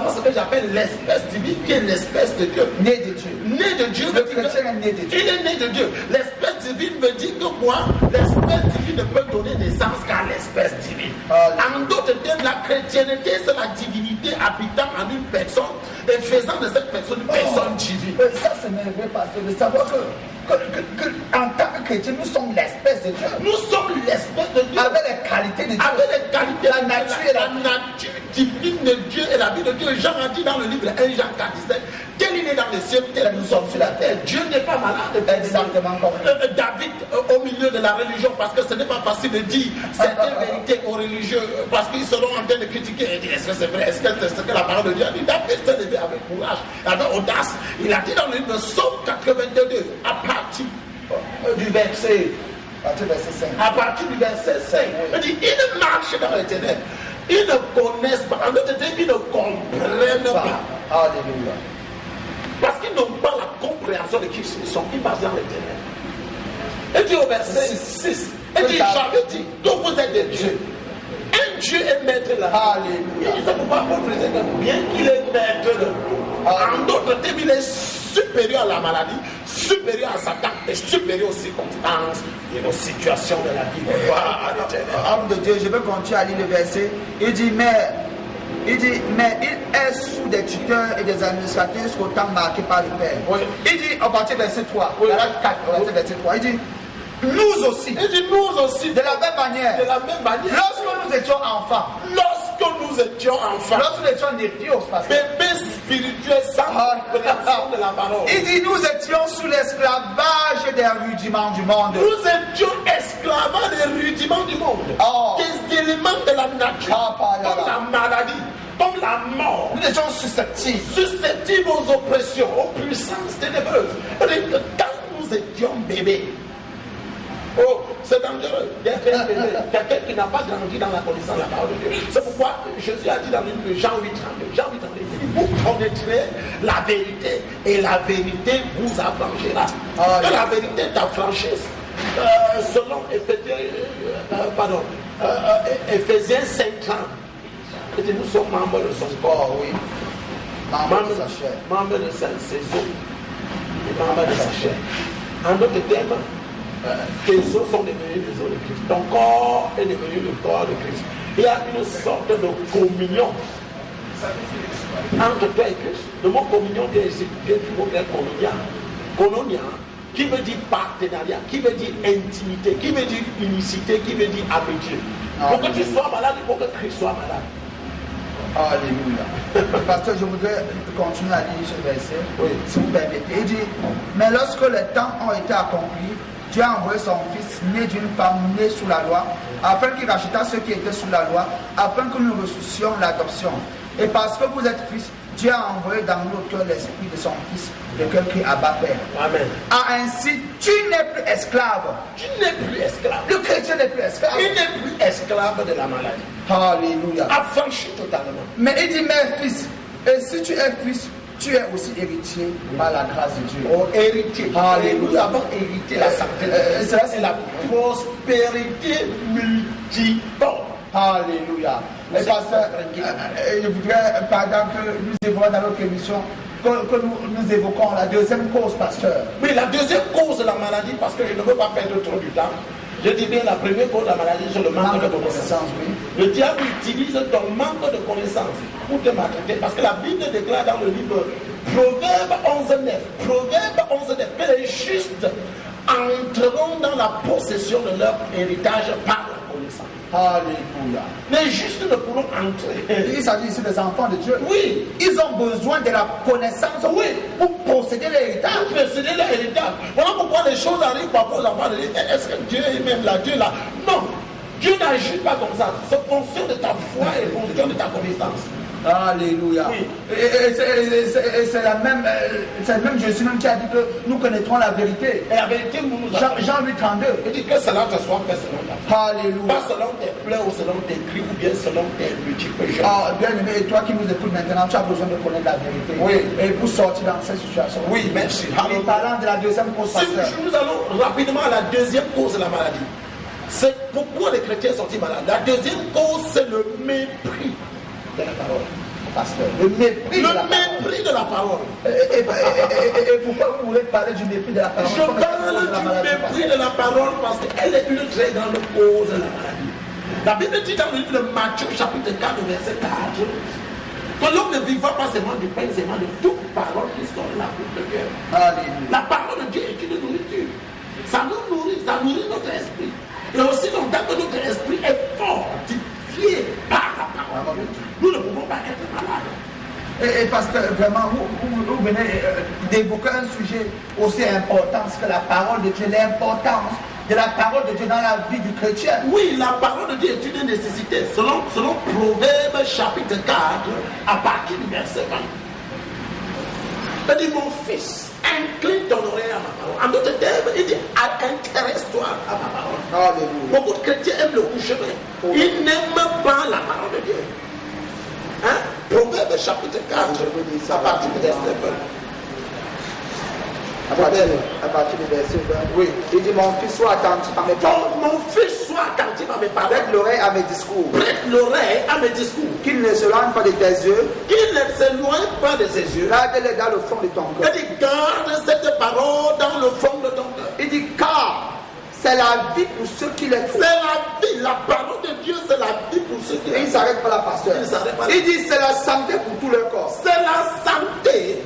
avons ce que j'appelle l'espèce divine, qui est l'espèce de Dieu. Né de Dieu. Né de Dieu. Le chrétien est né de Dieu. Il est né de Dieu. L'espèce divine me dit que quoi? L'espèce divine ne peut donner naissance qu'à l'espèce divine. En d'autres termes, la chrétienté, c'est la divinité habitant en une personne et faisant de cette personne une personne divine. Ça, c'est merveilleux, pasteur, de savoir que en tant que chrétien, nous sommes l'espèce de Dieu. Nous sommes l'espèce de Dieu. Avec les qualités de Dieu. Avec les qualités, la nature divine de Dieu et la vie de Dieu. Jean a dit dans le livre 1 Jean 4:17, tel il est dans les cieux, tel nous sommes sur la terre. Dieu n'est pas malade. Exactement comme David au milieu de la religion, parce que ce n'est pas facile de dire certaines vérités aux religieux, parce qu'ils seront en train de critiquer et dire est-ce que c'est vrai, est-ce que c'est ce que la parole de Dieu a dit. David s'est levé avec courage, avec audace. Il a dit dans le livre Psaume 82, à partir du verset 5. À partir du verset 5, il dit ils marchent dans les ténèbres, ils ne connaissent pas, en d'autres termes, ils ne comprennent pas. Alléluia. Parce qu'ils n'ont pas la compréhension de qui ils sont, ils marchent dans les ténèbres. Et dit au verset 6, et dit j'avais dit, donc vous êtes des dieux. Un Dieu est maître là. Alléluia. Il ne peut pas préciser que bien qu'il est maître de nous, en d'autres termes, il est supérieur à la maladie, supérieur à Satan et supérieur aux circonstances et aux situations de la vie. Homme de Dieu, je veux continuer à lire le verset. Il dit, mais il est sous des tuteurs et des administrateurs jusqu'au temps marqué par le Père. Oui. Il dit, à partir du verset 3, oui. verset 3, il dit, nous aussi. Il dit, nous aussi. De la même manière. De la même manière. Lorsque nous étions enfants. Lorsque nous étions enfants. Lorsque nous étions népios, bébés spirituels sans compréhension de la parole. Il dit, nous étions sous l'esclavage des rudiments du monde. Nous étions esclaves des rudiments du monde. Des éléments de la nature. Comme la maladie. Comme la mort. Nous étions susceptibles. Susceptibles aux oppressions, aux puissances ténébreuses. Quand nous étions bébés. Oh, c'est dangereux. Quelqu'un qui n'a pas grandi dans la connaissance de la parole de Dieu. C'est pourquoi Jésus a dit dans le livre de Jean 8:32, Jean 8:32, vous connaîtrez la vérité et la vérité vous affranchira. Que la vérité t'affranchisse. Selon Éphésiens 5:30, nous sommes membres de son corps, oui. Membres de sa chair. Membres de ses os. Et membres de sa chair. En d'autres termes, tes os sont devenus les os de Christ. Ton corps est devenu le corps de Christ. Il y a une sorte de communion entre toi et Christ. Le mot communion vient du mot grec koinonia, qui veut dire partenariat, qui veut dire intimité, qui veut dire unicité, qui veut dire amitié. Pour que tu sois malade, il faut que Christ soit malade. Alléluia. Pasteur, je voudrais continuer à lire ce verset, si vous permettez. Il dit, mais lorsque les temps ont été accomplis, Dieu a envoyé son fils, né d'une femme née sous la loi, afin qu'il racheta ceux qui étaient sous la loi, afin que nous ressuscitions l'adoption. Et parce que vous êtes fils, Dieu a envoyé dans nos cœurs l'esprit de son fils, lequel crie Abba Père. Amen. Ainsi, tu n'es plus esclave. Tu n'es plus esclave. Le chrétien n'est plus esclave. Il n'est plus esclave de la maladie. Alléluia. Affranchi totalement. Mais il dit, mais fils, et si tu es fils, tu es aussi héritier par la grâce de Dieu. Oh, héritier. Alléluia. Nous avons hérité la santé. C'est la prospérité multiforme. Alléluia. Et pasteur, je voudrais, pendant que nous évoluons dans notre émission, que nous évoquons la deuxième cause, pasteur. Oui, la deuxième cause de la maladie, parce que je ne veux pas perdre trop du temps. Je dis bien la première cause de la maladie, c'est le manque de connaissance. Oui. Le diable utilise ton manque de connaissance pour te maltraiter. Parce que la Bible déclare dans le livre Proverbe 11:9, Proverbe 11:9, que les justes entreront dans la possession de leur héritage par la connaissance. Alléluia. Les justes ne pourront entrer. Il s'agit ici des enfants de Dieu. Oui. Ils ont besoin de la connaissance, oui, pour posséder l'héritage. Pour posséder l'héritage. Voilà pourquoi les choses arrivent parfois aux enfants de Dieu. Est-ce que Dieu est même là? Dieu là? Non. Dieu n'agit pas comme ça. C'est fonction de ta foi et fonction de ta connaissance. Alléluia. Oui. Et c'est la même, Jésus même qui a dit que nous connaîtrons la vérité. Et la vérité, nous Jean 8:32. Il dit que cela te soit fait selon ta foi. Alléluia. Pas selon tes pleurs ou selon tes cris ou bien selon tes multiples péchés. Bien aimé, et toi qui nous écoutes maintenant, tu as besoin de connaître la vérité. Oui. Et pour sortir dans cette situation. Oui, merci. En parlant de la deuxième cause, pasteur. Nous allons rapidement à la deuxième cause de la maladie. C'est pourquoi les chrétiens sont-ils malades. La deuxième cause, c'est le mépris de la parole. pasteur? Le mépris de la parole. Et pourquoi vous voulez parler du mépris de la parole? Je parle du mépris de la parole parce qu'elle est une très grande cause de la maladie. La Bible dit dans le livre de Matthieu, chapitre 4, verset 4, que l'homme ne vivra pas seulement du pain, seulement de toute parole qui sort de la bouche de Dieu. Alléluia. La parole de Dieu est une nourriture. Ça nous nourrit, ça nourrit notre esprit. Et aussi longtemps que notre esprit est fortifié par la parole de Dieu, nous ne pouvons pas être malades. Et parce que vraiment, vous venez d'évoquer un sujet aussi important que la parole de Dieu, l'importance de la parole de Dieu dans la vie du chrétien. Oui, la parole de Dieu est une nécessité. Selon Proverbe chapitre 4, à partir du verset 20. Il dit, mon fils, incline ton oreille à ma parole. En d'autres termes, il dit, intéresse-toi à ma parole. Alléluia. Beaucoup de chrétiens aiment le chemin. Ils n'aiment pas la parole de Dieu. Hein? Proverbe chapitre 4, à partir du verset 20. À partir du verset 20. Oui. Il dit, mon fils, sois attentif à mes paroles. Mon fils, sois attentif à mes paroles. Prête l'oreille à mes discours. Prête l'oreille à mes discours. Qu'il ne s'éloigne pas de tes yeux. Qu'il ne s'éloigne pas de ses yeux. Garde-les dans le fond de ton cœur. Il dit, garde cette parole dans le fond de ton cœur. Il dit, car c'est la vie pour ceux qui les trouvent. C'est la vie, la parole de Dieu, c'est la vie pour ceux qui les trouvent. Il ne s'arrête pas là, pasteur. Il dit, c'est la santé pour tout le corps. C'est la santé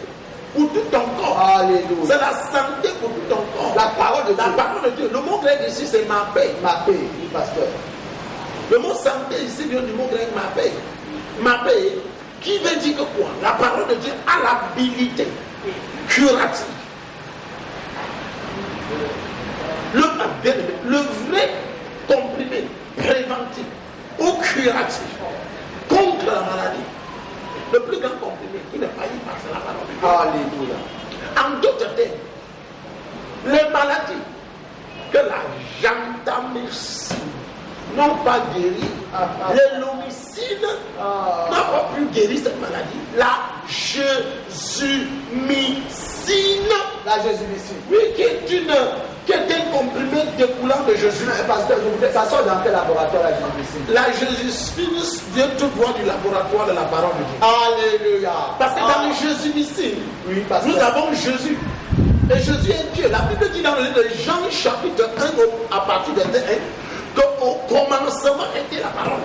pour tout ton corps. Alléluia. C'est la santé pour tout ton corps. La parole de Dieu. La parole de Dieu. Le mot grec ici, c'est ma paix. Ma paix, pasteur. Le mot santé ici vient du mot grec ma paix. Ma paix, qui veut dire que quoi? La parole de Dieu a l'habilité curative. Le vrai comprimé préventif ou curatif contre la maladie, le plus grand comprimé qui n'est pas y passer la parole de Dieu. Alléluia. En d'autres termes, les maladies que la gentamicine n'ont pas guéri, les lomicines n'ont pas pu guérir cette maladie. La jésusmicine. La jésusmicine. Oui, qui est un comprimé découlant de Jésus. Pasteur, ça sort dans quel laboratoire la jésusmicine? La jésusmicine vient tout droit du laboratoire de la parole de Dieu. Alléluia. Parce que dans le jésusmicine, oui, nous avons Jésus. Et Jésus est Dieu. La Bible dit dans le livre de Jean chapitre 1 à partir de 1 qu'au commencement était la parole.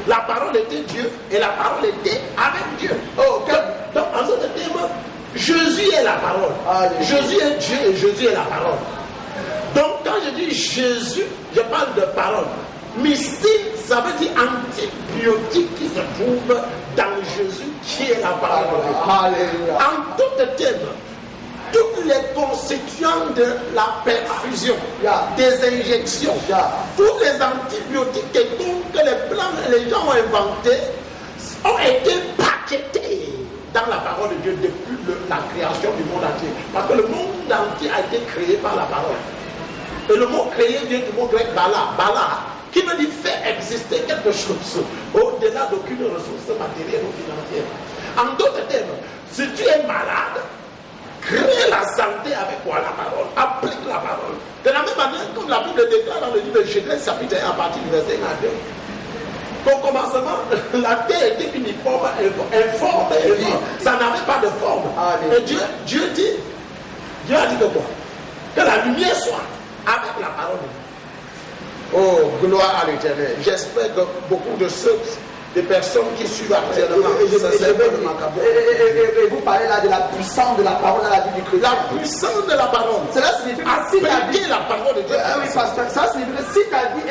La parole était Dieu et la parole était avec Dieu. Donc en d'autres termes, Jésus est la parole. Alléluia. Jésus est Dieu et Jésus est la parole. Donc quand je dis Jésus, je parle de parole. Mycine, ça veut dire antibiotique qui se trouve dans Jésus qui est la parole de Dieu. Alléluia. En d'autres termes, toutes les constituants de la perfusion, des injections, tous les antibiotiques que les gens ont inventés ont été paquetés dans la parole de Dieu depuis la création du monde entier. Parce que le monde entier a été créé par la parole. Et le mot créé vient du mot grec bala, qui veut dire faire exister quelque chose au-delà d'aucune ressource matérielle ou financière. En d'autres termes, si tu es malade, crée la santé avec quoi? La parole. Applique la parole. De la même manière, comme la Bible déclare dans le livre de Genèse, chapitre 1, à partir du verset 1 à 2. Au commencement, la terre était uniforme, informe, ça n'avait pas de forme. Et Dieu a dit que quoi? Que la lumière soit avec la parole. Oh, gloire à l'Éternel. J'espère que beaucoup de ceux, des personnes qui suivent actuellement, et vous parlez là de la puissance de la parole dans la vie du chrétien. La puissance de la parole. Cela signifie que si ta vie, la parole de Dieu. Oui, pasteur, ça signifie que si ta vie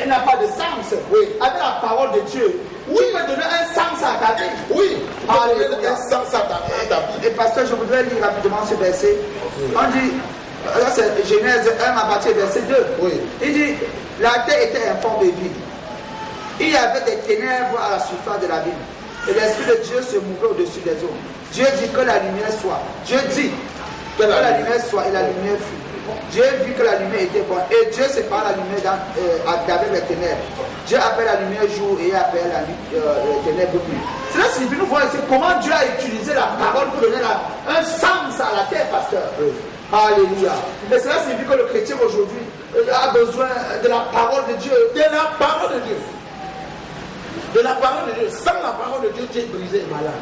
n'a pas de sens, avec la parole de Dieu, tu peux donner un sens à ta vie. Oui, alléluia. Un sens à ta vie. Et pasteur, je voudrais lire rapidement ce verset. On dit, là c'est Genèse 1 à partir du verset 2. Oui. Il dit, la terre était informe et vide. Il y avait des ténèbres à la surface de l'abîme. Et l'Esprit de Dieu se mouvait au-dessus des eaux. Dieu dit que la lumière soit. Dieu dit que la lumière soit et la lumière fut. Dieu vit que la lumière était bonne. Et Dieu sépare la lumière avec les ténèbres. Dieu appelle la lumière jour et appelle la ténèbres nuit. Cela signifie, nous voyons comment Dieu a utilisé la parole pour donner un sens à la terre, pasteur. Alléluia. Et cela signifie que le chrétien aujourd'hui a besoin de la parole de Dieu. De la parole de Dieu. De la parole de Dieu. Sans la parole de Dieu, tu es brisé et malade.